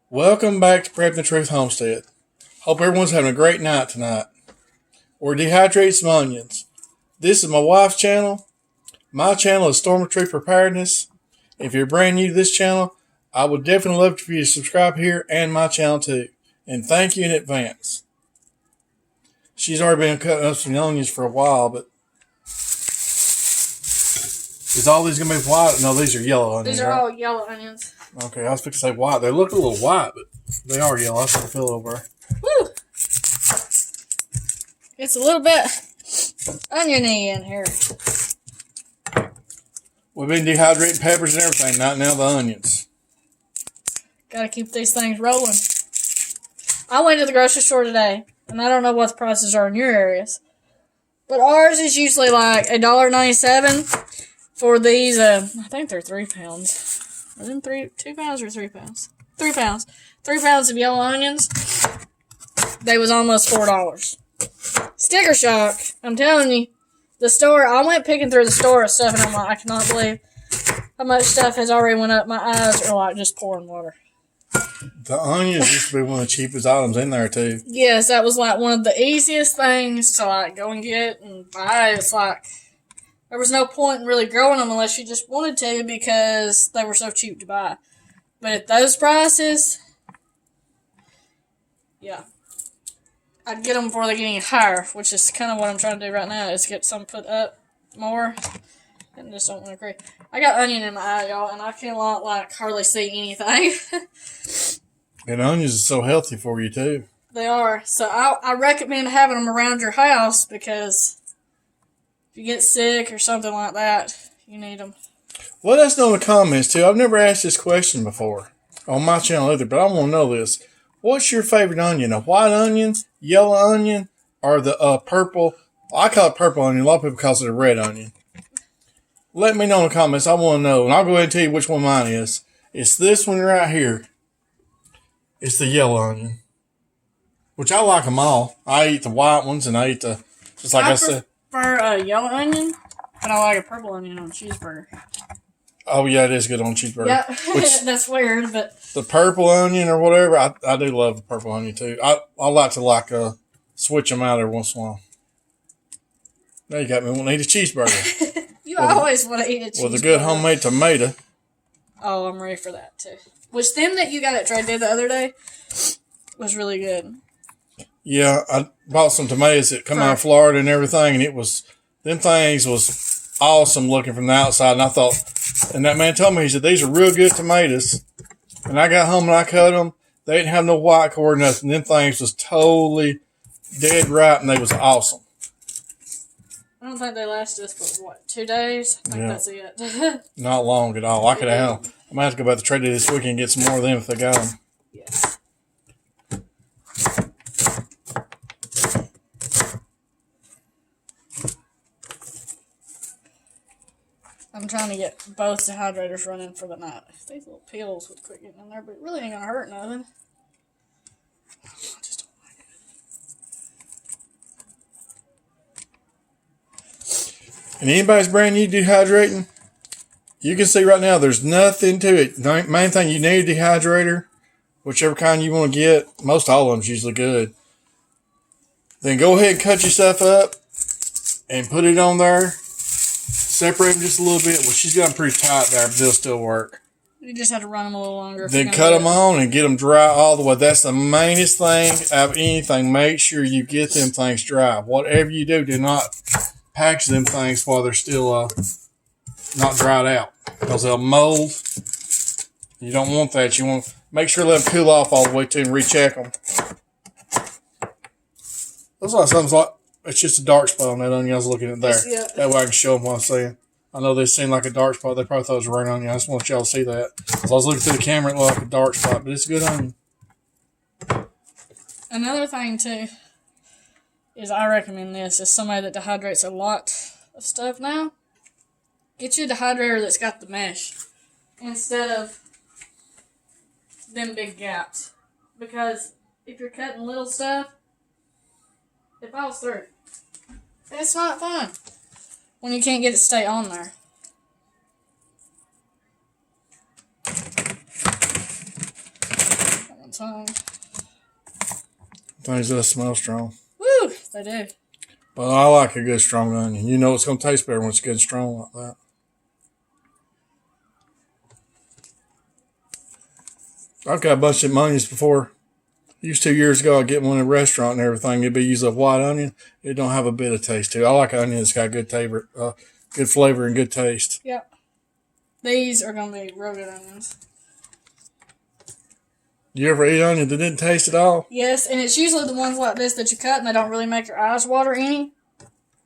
Welcome back to Prepping the Truth Homestead. Hope everyone's having a great night tonight. We're dehydrating some onions. This is my wife's channel. My channel is Preparedness. If you're brand new to this channel, I would definitely love for you to subscribe here and my channel too. And thank you in advance. She's already been cutting up some onions for a while, but is all these going to be white? No, these are yellow onions. These are all yellow onions. Okay, I was fixing to say white. They look a little white, but they are yellow. That's what I feel over. Woo! It's a little bit oniony in here. We've been dehydrating peppers and everything, not now the onions. Gotta keep these things rolling. I went to the grocery store today, and I don't know what the prices are in your areas, but ours is usually like $1.97 for these. I think they're 3 pounds. Are them 2 pounds or 3 pounds? 3 pounds. 3 pounds of yellow onions. They was almost $4. Sticker shock. I'm telling you. The store, I went picking through the store of stuff, and I'm like, I cannot believe how much stuff has already went up. My eyes are like just pouring water. The onions used to be one of the cheapest items in there, too. Yes, that was like one of the easiest things to like go and get and buy. It's like there was no point in really growing them unless you just wanted to because they were so cheap to buy. But at those prices, yeah. I'd get them before they get any higher, which is kind of what I'm trying to do right now, is get some put up more. And just don't want to create. I got onion in my eye, y'all, and I cannot, like, hardly see anything. And onions are so healthy for you, too. They are. So I recommend having them around your house because if you get sick or something like that, you need them. Let us know in the comments, too. I've never asked this question before on my channel either, but I want to know this. What's your favorite onion? A white onion, yellow onion, or the purple? I call it purple onion. A lot of people call it a red onion. Let me know in the comments. I want to know. And I'll go ahead and tell you which one mine is. It's this one right here. It's the yellow onion. Which I like them all. I eat the white ones and I eat the, just like I said. I prefer a yellow onion, but I like a purple onion on a cheeseburger. Oh, yeah, it is good on cheeseburger. Yeah, that's weird, but the purple onion or whatever, I do love the purple onion too. I like to switch them out every once in a while. Now you got me wanting to eat a cheeseburger. You always want to eat a cheeseburger. With a good homemade tomato. Oh, I'm ready for that too. Which them that you got at Trade Day the other day was really good. Yeah, I bought some tomatoes that come out of Florida and everything, and them things was awesome looking from the outside. And I thought, and that man told me, he said, these are real good tomatoes. And I got home and I cut them. They didn't have no white core or nothing. Them things was totally dead ripe, and they was awesome. I don't think they lasted us but 2 days? I think that's it. Not long at all. I could have. I might have to go back to Trade Day this weekend and get some more of them if they got them. Yes. I'm trying to get both dehydrators running for the night. These little pills would quit getting in there, but it really ain't gonna hurt nothing. I just don't like it. And anybody's brand new dehydrating, you can see right now there's nothing to it. The main thing, you need a dehydrator, whichever kind you want to get. Most all of them's usually good. Then go ahead and cut your stuff up and put it on there. Separate them just a little bit. Well, she's got them pretty tight there, but they'll still work. You just have to run them a little longer. Then cut them on and get them dry all the way. That's the mainest thing out of anything. Make sure you get them things dry. Whatever you do, do not package them things while they're still not dried out, because they'll mold. You don't want that. You want to make sure to let them cool off all the way too and recheck them. Looks like something's like, it's just a dark spot on that onion. I was looking at there. Yeah. That way I can show them what I'm saying. I know they seem like a dark spot. They probably thought it was a red onion. I just want y'all to see that. As I was looking through the camera, it looked like a dark spot, but it's a good onion. Another thing, too, is I recommend this. As somebody that dehydrates a lot of stuff now, get you a dehydrator that's got the mesh instead of them big gaps. Because if you're cutting little stuff, it falls through. It's not fun when you can't get it to stay on there. one tongue. Things just smell strong. Woo! They do. But I like a good strong onion. You know it's going to taste better when it's good and strong like that. I've got a bunch of onions before. Used 2 years ago, I'd get one in a restaurant and everything. It'd be usually a white onion. It don't have a bit of taste to it. I like an onion that's got good flavor and good taste. Yep. These are going to be real good onions. You ever eat onion that didn't taste at all? Yes, and it's usually the ones like this that you cut and they don't really make your eyes water any.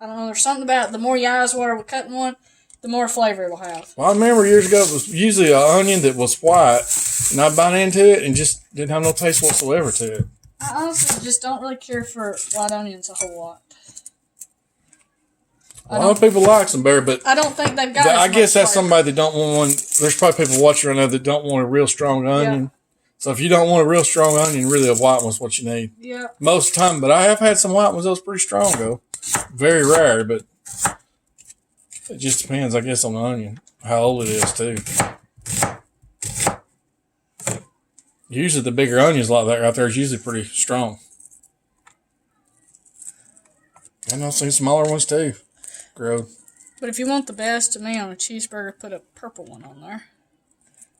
I don't know, there's something about it. The more your eyes water with cutting one, the more flavor it'll have. Well, I remember years ago it was usually an onion that was white, and I'd bite into it and just didn't have no taste whatsoever to it. I honestly just don't really care for white onions a whole lot. A lot of people like them better, but I don't think they've got I guess that's flavor. somebody that don't want one. There's probably people watching right now that don't want a real strong onion. Yeah. So if you don't want a real strong onion, really a white one's what you need. Yeah. Most of the time, but I have had some white ones that was pretty strong though. Very rare, but it just depends, I guess, on the onion. How old it is too. Usually the bigger onions like that right there is usually pretty strong. And I've seen smaller ones too grow. But if you want the best to me on a cheeseburger, put a purple one on there.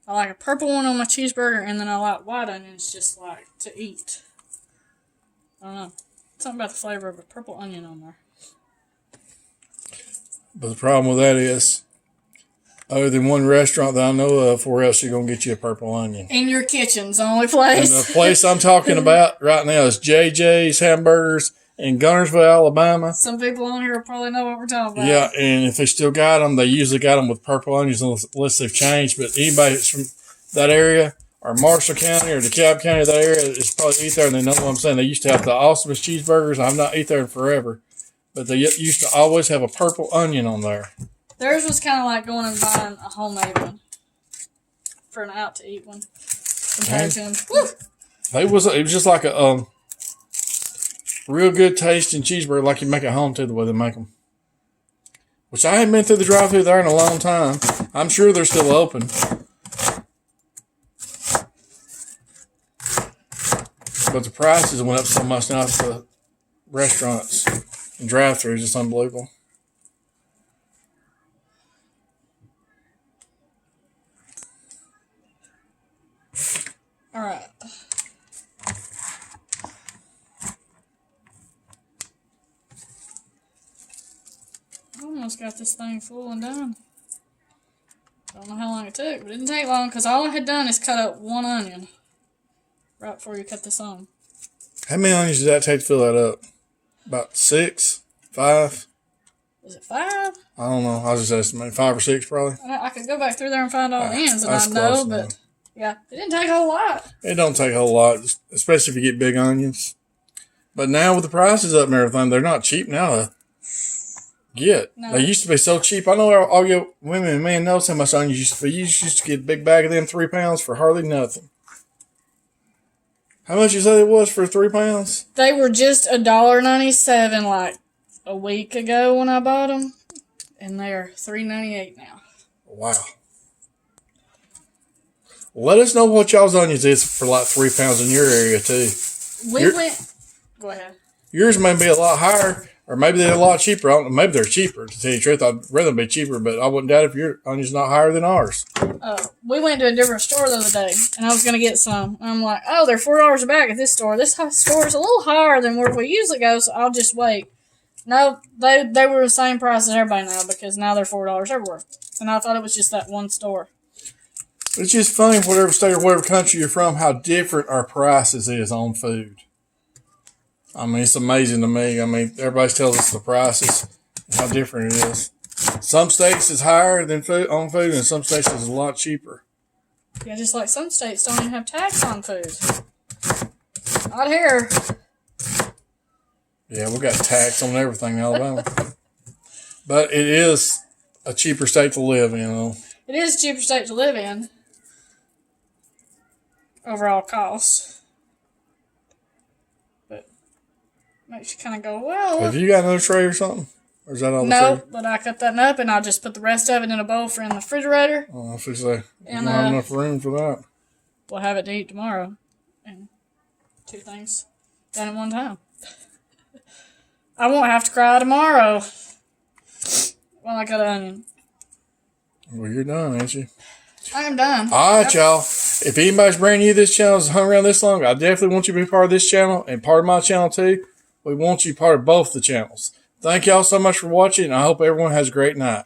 I like a purple one on my cheeseburger, and then I like white onions just like to eat. I don't know. Something about the flavor of a purple onion on there. But the problem with that is, other than one restaurant that I know of, where else you're going to get you a purple onion? In your kitchen's the only place. And the place I'm talking about right now is JJ's Hamburgers in Gunnersville, Alabama. Some people on here will probably know what we're talking about. Yeah, and if they still got them, they usually got them with purple onions unless they've changed. But anybody that's from that area, or Marshall County, or DeKalb County, that area, is probably eat there, and they know what I'm saying. They used to have the awesomest cheeseburgers. I've not eat there in forever. But they used to always have a purple onion on there. Theirs was kind of like going and buying a homemade one for an out-to-eat one. Compared to them. Woo! It was just like a real good tasting cheeseburger, like you make at home too, the way they make them. Which I haven't been through the drive-thru there in a long time. I'm sure they're still open. But the prices went up so much now at the restaurants and drive-thrus. It's unbelievable. All right. I almost got this thing full and done. Don't know how long it took, but it didn't take long because all I had done is cut up one onion right before you cut this on. How many onions did that take to fill that up? About 6? 5? Was it 5? I don't know. I was just estimating 5 or 6 probably. I could go back through there and find all the ends, and That's I know, close but enough. yeah, it didn't take a whole lot. It don't take a whole lot, especially if you get big onions. But now with the prices up and everything, they're not cheap now to get. No. They used to be so cheap. I know all you women and men know how much onions used to be. You used to get a big bag of them 3 pounds for hardly nothing. How much you say it was for 3 pounds? They were just $1.97 like a week ago when I bought them, and they are $3.98 now. Wow. Let us know what y'all's onions is for like 3 pounds in your area too. Go ahead. Yours may be a lot higher, or maybe they're a lot cheaper. I don't know. Maybe they're cheaper, to tell you the truth. I'd rather them be cheaper, but I wouldn't doubt if your onion's not higher than ours. We went to a different store the other day, and I was going to get some. And I'm like, oh, they're $4 a bag at this store. This store is a little higher than where we usually go, so I'll just wait. No, they were the same price as everybody now, because now they're $4 everywhere. And I thought it was just that one store. It's just funny, whatever state or whatever country you're from, how different our prices is on food. I mean, it's amazing to me. I mean, everybody tells us the prices and how different it is. Some states is higher than food on food, and some states is a lot cheaper. Yeah, just like some states don't even have tax on food. Not here. Yeah, we got tax on everything in Alabama. But it is a cheaper state to live in, though. It is a cheaper state to live in. Overall cost. But makes you kind of go, well. Have you got another tray or something? Or is that all the No, food? but I cut that up and I'll just put the rest of it in a bowl for in the refrigerator. Oh, I was going to say, you And, don't have enough room for that. We'll have it to eat tomorrow. And 2 things done at one time. I won't have to cry tomorrow when I cut an onion. Well, you're done, ain't you? I am done. All right, y'all. If anybody's brand new to this channel, has hung around this long, I definitely want you to be part of this channel and part of my channel too. We want you part of both the channels. Thank y'all so much for watching, and I hope everyone has a great night.